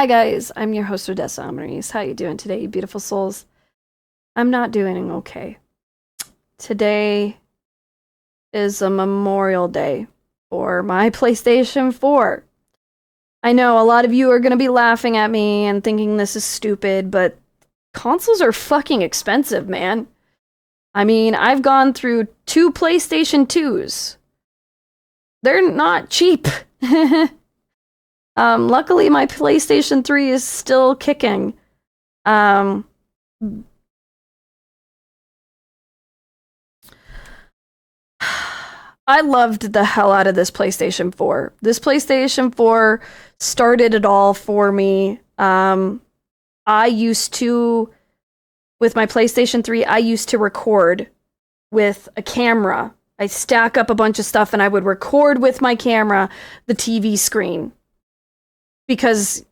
Hi guys, I'm your host Odessa Amaris. How you doing today, you beautiful souls? I'm not doing okay. Today is a Memorial Day for my PlayStation 4. I know a lot of you are going to be laughing at me and thinking this is stupid, but consoles are fucking expensive, man. I mean, I've gone through 2 PlayStation 2s. They're not cheap. Luckily my PlayStation 3 is still kicking. I loved the hell out of this PlayStation 4. This PlayStation 4 started it all for me. I used to, with my PlayStation 3, I used to record with a camera. I stack up a bunch of stuff and I would record with my camera the TV screen. Because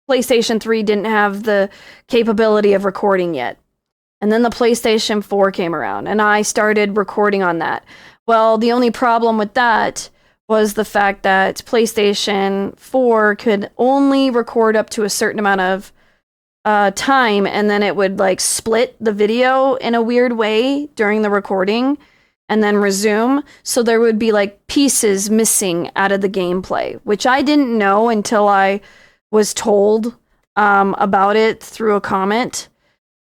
PlayStation 3 didn't have the capability of recording yet. And then the PlayStation 4 came around and I started recording on that. Well, the only problem with that was the fact that PlayStation 4 could only record up to a certain amount of time, and then it would like split the video in a weird way during the recording and then resume. So there would be like pieces missing out of the gameplay, which I didn't know until I was told about it through a comment.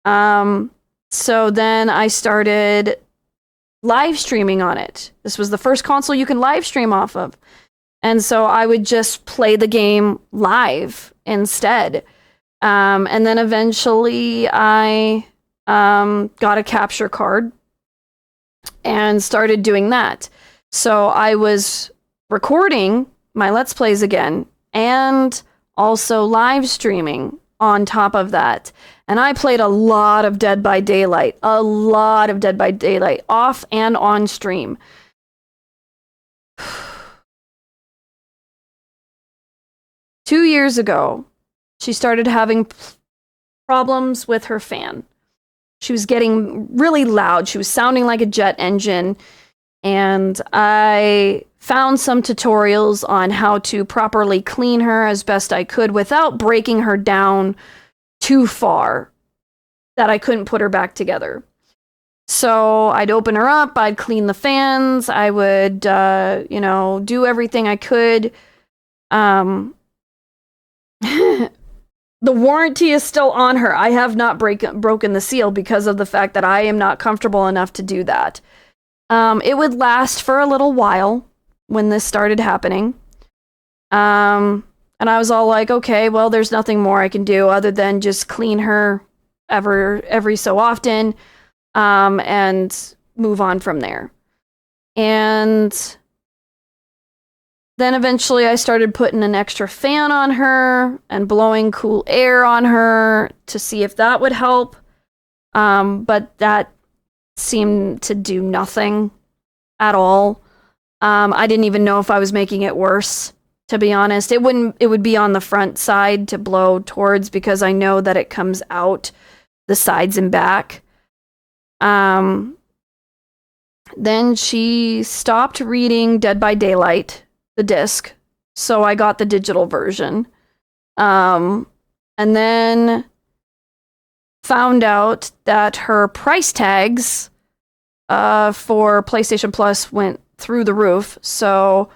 So then I started live streaming on it. This was the first console you can live stream off of. And so I would just play the game live instead. And then eventually I got a capture card and started doing that. So I was recording my Let's Plays again and also live streaming on top of that. And I played a lot of Dead by Daylight, off and on stream. Two years ago, she started having problems with her fan. She was getting really loud. She was sounding like a jet engine. And I found some tutorials on how to properly clean her as best I could without breaking her down too far that I couldn't put her back together. So I'd open her up, I'd clean the fans, I would, do everything I could. The warranty is still on her. I have not broken the seal because of the fact that I am not comfortable enough to do that. It would last for a little while when this started happening. And I was all like, okay, well, there's nothing more I can do other than just clean her every so often, and move on from there. And then eventually I started putting an extra fan on her and blowing cool air on her to see if that would help. But that seemed to do nothing at all. I didn't even know if I was making it worse, to be honest. It would be on the front side to blow towards because I know that it comes out the sides and back. Then she stopped reading Dead by Daylight, the disc, so I got the digital version. And then found out that her price tags for PlayStation Plus went through the roof. So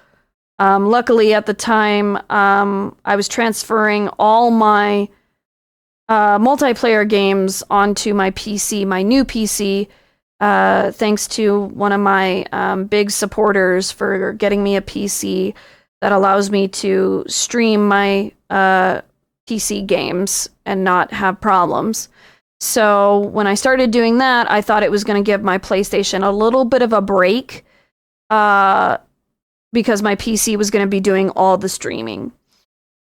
luckily at the time, I was transferring all my multiplayer games onto my PC, my new PC, thanks to one of my big supporters for getting me a PC that allows me to stream my PC games and not have problems. So when I started doing that, I thought it was going to give my PlayStation a little bit of a break, because my PC was going to be doing all the streaming.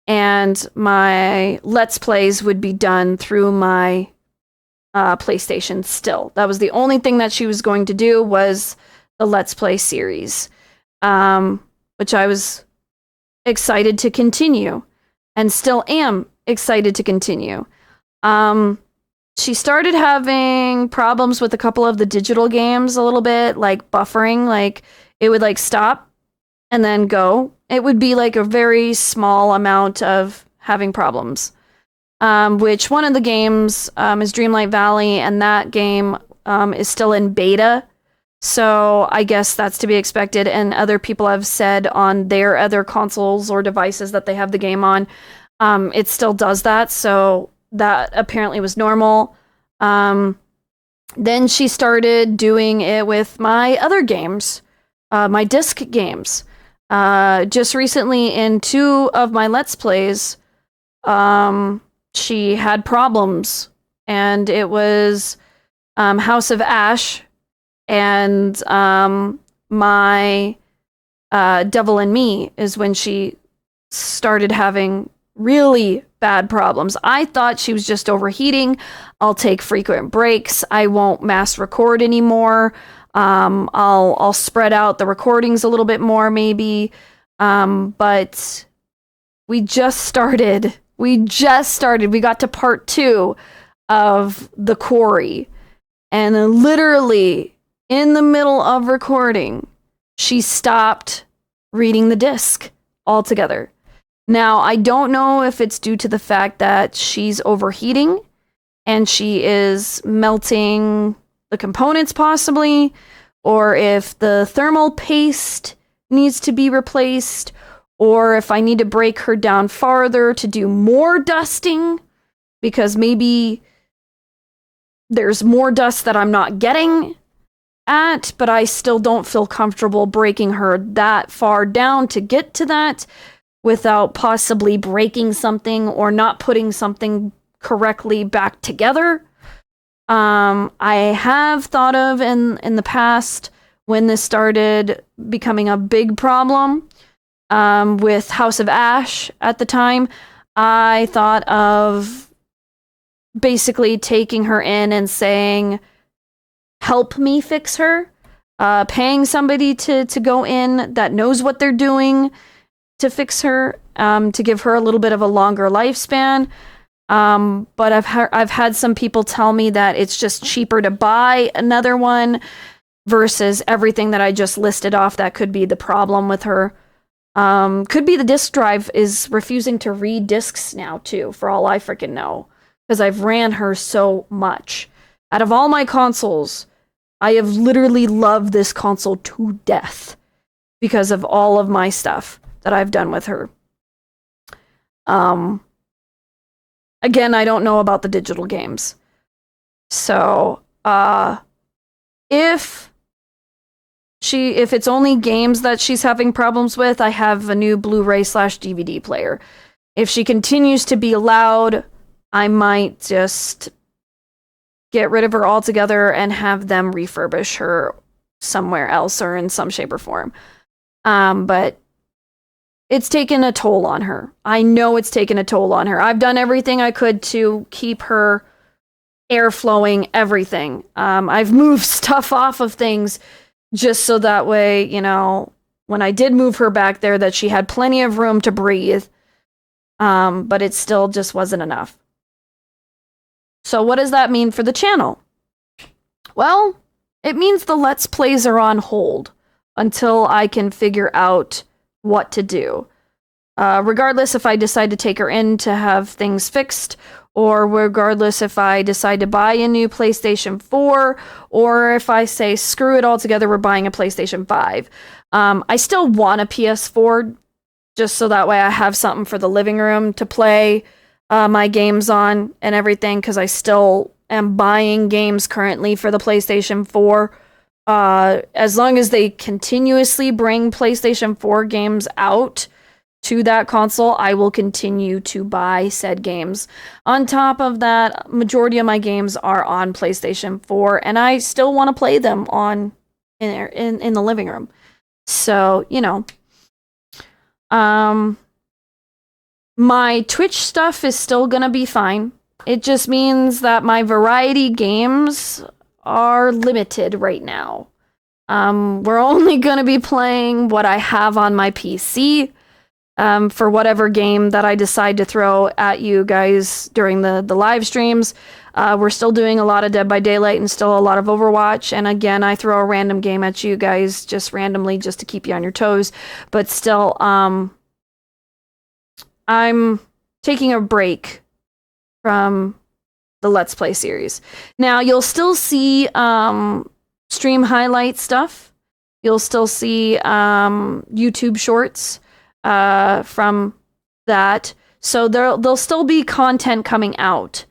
And my Let's Plays would be done through my PlayStation still. That was the only thing that she was going to do, was the Let's Play series, which I was excited to continue and still am excited to continue. She started having problems with a couple of the digital games a little bit, like buffering, like it would like stop and then go. It would be like a very small amount of having problems. which one of the games is Dreamlight Valley, and that game is still in beta. So I guess that's to be expected. And other people have said on their other consoles or devices that they have the game on, it still does that. So that apparently was normal. Then she started doing it with my other games, my disc games. Just recently in 2 of my Let's Plays, she had problems. And it was House of Ash and my Devil in Me is when she started having really bad problems. I thought she was just overheating. I'll take frequent breaks. I won't mass record anymore. I'll spread out the recordings a little bit more maybe. But we just started. We got to part 2 of The Quarry. And then literally in the middle of recording, she stopped reading the disc altogether. Now, I don't know if it's due to the fact that she's overheating and she is melting the components possibly, or if the thermal paste needs to be replaced, or if I need to break her down farther to do more dusting, because maybe there's more dust that I'm not getting at, but I still don't feel comfortable breaking her that far down to get to that without possibly breaking something or not putting something correctly back together. I have thought of in the past when this started becoming a big problem with House of Ash at the time, I thought of basically taking her in and saying, help me fix her, paying somebody to go in that knows what they're doing to fix her, to give her a little bit of a longer lifespan. But I've had some people tell me that it's just cheaper to buy another one versus everything that I just listed off that could be the problem with her. Could be the disk drive is refusing to read discs now too, for all I freaking know, because I've ran her so much. Out of all my consoles, I have literally loved this console to death because of all of my stuff that I've done with her. Again, I don't know about the digital games. So, if it's only games that she's having problems with, I have a new Blu-ray/DVD player. If she continues to be loud, I might just get rid of her altogether and have them refurbish her somewhere else or in some shape or form. But it's taken a toll on her. I know it's taken a toll on her. I've done everything I could to keep her air flowing, everything. I've moved stuff off of things just so that way, you know, when I did move her back there, that she had plenty of room to breathe. But it still just wasn't enough. So what does that mean for the channel? Well, it means the Let's Plays are on hold until I can figure out what to do. Regardless if I decide to take her in to have things fixed, or regardless if I decide to buy a new PlayStation 4, or if I say, screw it all together, we're buying a PlayStation 5. I still want a PS4, just so that way I have something for the living room to play my games on and everything, because I still am buying games currently for the PlayStation 4. As long as they continuously bring PlayStation 4 games out to that console, I will continue to buy said games. On top of that, majority of my games are on PlayStation 4, and I still want to play them on in the living room. So, you know, my Twitch stuff is still gonna be fine. It just means that my variety games are limited right now. We're only gonna be playing what I have on my PC. For whatever game that I decide to throw at you guys during the live streams. We're still doing a lot of Dead by Daylight and still a lot of Overwatch. And again, I throw a random game at you guys just randomly just to keep you on your toes. But still, I'm taking a break from the Let's Play series. Now, you'll still see stream highlight stuff. You'll still see YouTube shorts from that. So there'll still be content coming out.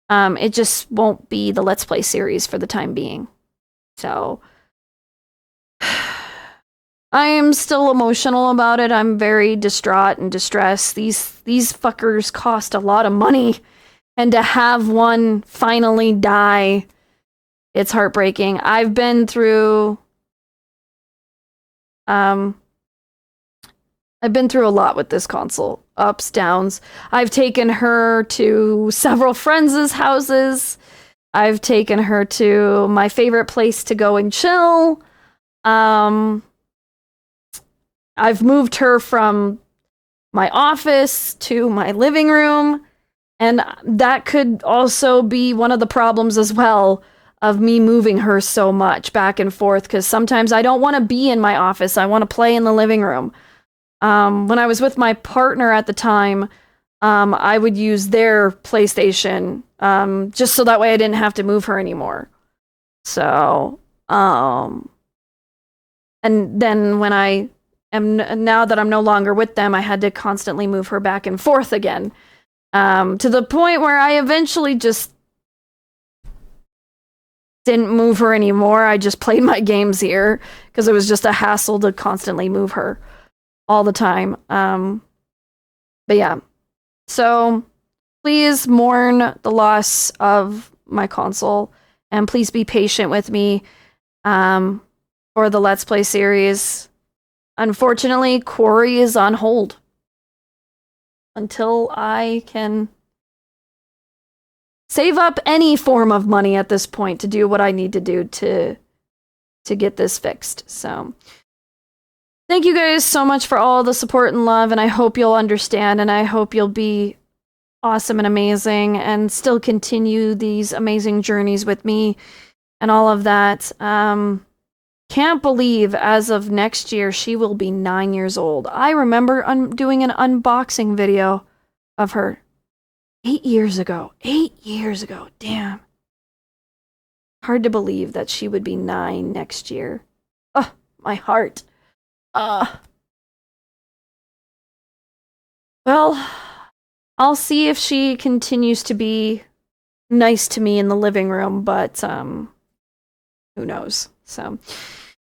It just won't be the Let's Play series for the time being. So I am still emotional about it. I'm very distraught and distressed. These fuckers cost a lot of money, and to have one finally die, it's heartbreaking. I've been through a lot with this console. Ups, downs. I've taken her to several friends' houses. I've taken her to my favorite place to go and chill. I've moved her from my office to my living room, and that could also be one of the problems as well of me moving her so much back and forth, because sometimes I don't want to be in my office. I want to play in the living room. When I was with my partner at the time, I would use their PlayStation, just so that way I didn't have to move her anymore. So, and then when now that I'm no longer with them, I had to constantly move her back and forth again, to the point where I eventually just didn't move her anymore. I just played my games here, because it was just a hassle to constantly move her all the time. But yeah. So please mourn the loss of my console, and please be patient with me for the Let's Play series. Unfortunately, Quarry is on hold until I can save up any form of money at this point to do what I need to do to get this fixed. So thank you guys so much for all the support and love, and I hope you'll understand, and I hope you'll be awesome and amazing and still continue these amazing journeys with me and all of that. Can't believe as of next year she will be 9 years old. I remember doing an unboxing video of her 8 years ago. 8 years ago. Damn. Hard to believe that she would be 9 next year. Oh, my heart. Well, I'll see if she continues to be nice to me in the living room, but who knows. So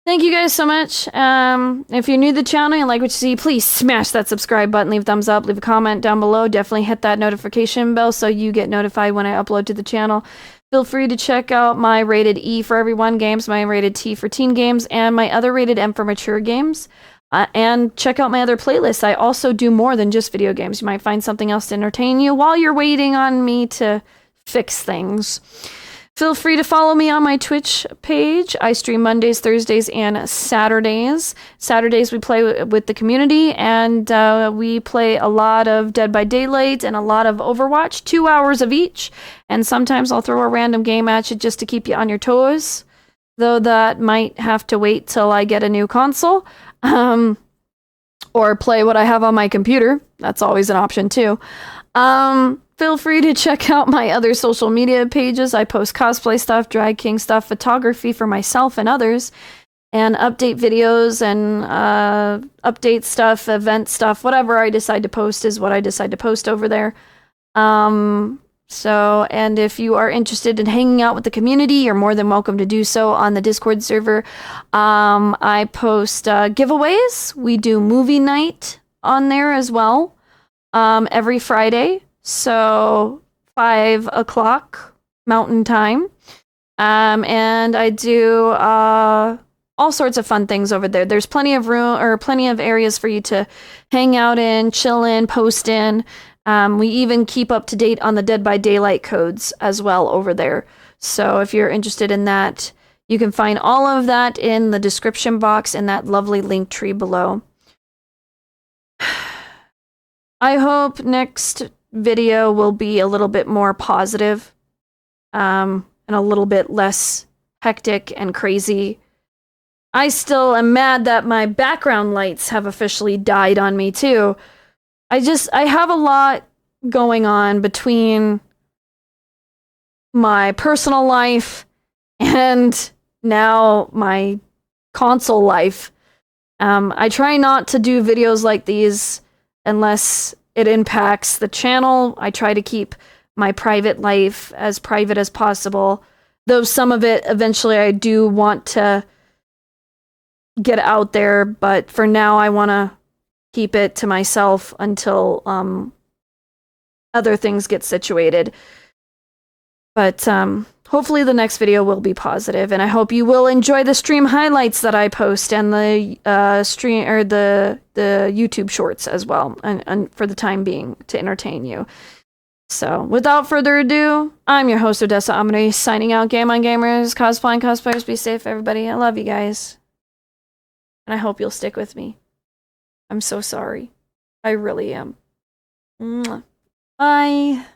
thank you guys so much. If you're new to the channel and like what you see, please smash that subscribe button, leave a thumbs up, leave a comment down below. Definitely hit that notification bell so you get notified when I upload to the channel. Feel free to check out my rated E for everyone games, my rated T for teen games, and my other rated M for mature games. And check out my other playlists. I also do more than just video games. You might find something else to entertain you while you're waiting on me to fix things. Feel free to follow me on my Twitch page. I stream Mondays, Thursdays, and Saturdays. Saturdays we play with the community, and we play a lot of Dead by Daylight and a lot of Overwatch, 2 hours of each. And sometimes I'll throw a random game at you just to keep you on your toes, though that might have to wait till I get a new console. Or play what I have on my computer. That's always an option too. Feel free to check out my other social media pages. I post cosplay stuff, drag king stuff, photography for myself and others, and update videos and update stuff, event stuff, whatever I decide to post is what I decide to post over there. And if you are interested in hanging out with the community, you're more than welcome to do so on the Discord server. I post giveaways. We do movie night on there as well, every Friday. So 5 o'clock Mountain Time. And I do all sorts of fun things over there. There's plenty of room or plenty of areas for you to hang out in, chill in, post in. We even keep up to date on the Dead by Daylight codes as well over there. So if you're interested in that, you can find all of that in the description box in that lovely link tree below. I hope next video will be a little bit more positive, and a little bit less hectic and crazy. I still am mad that my background lights have officially died on me too. I have a lot going on between my personal life, and now my console life. I try not to do videos like these unless it impacts the channel. I try to keep my private life as private as possible, though some of it eventually I do want to get out there, but for now I want to keep it to myself until other things get situated. But hopefully the next video will be positive, and I hope you will enjoy the stream highlights that I post and the stream or the YouTube shorts as well, and for the time being to entertain you. So without further ado, I'm your host Odessa Amine, signing out. Game on gamers, cosplaying cosplayers, be safe everybody. I love you guys, and I hope you'll stick with me. I'm so sorry. I really am. Mwah. Bye.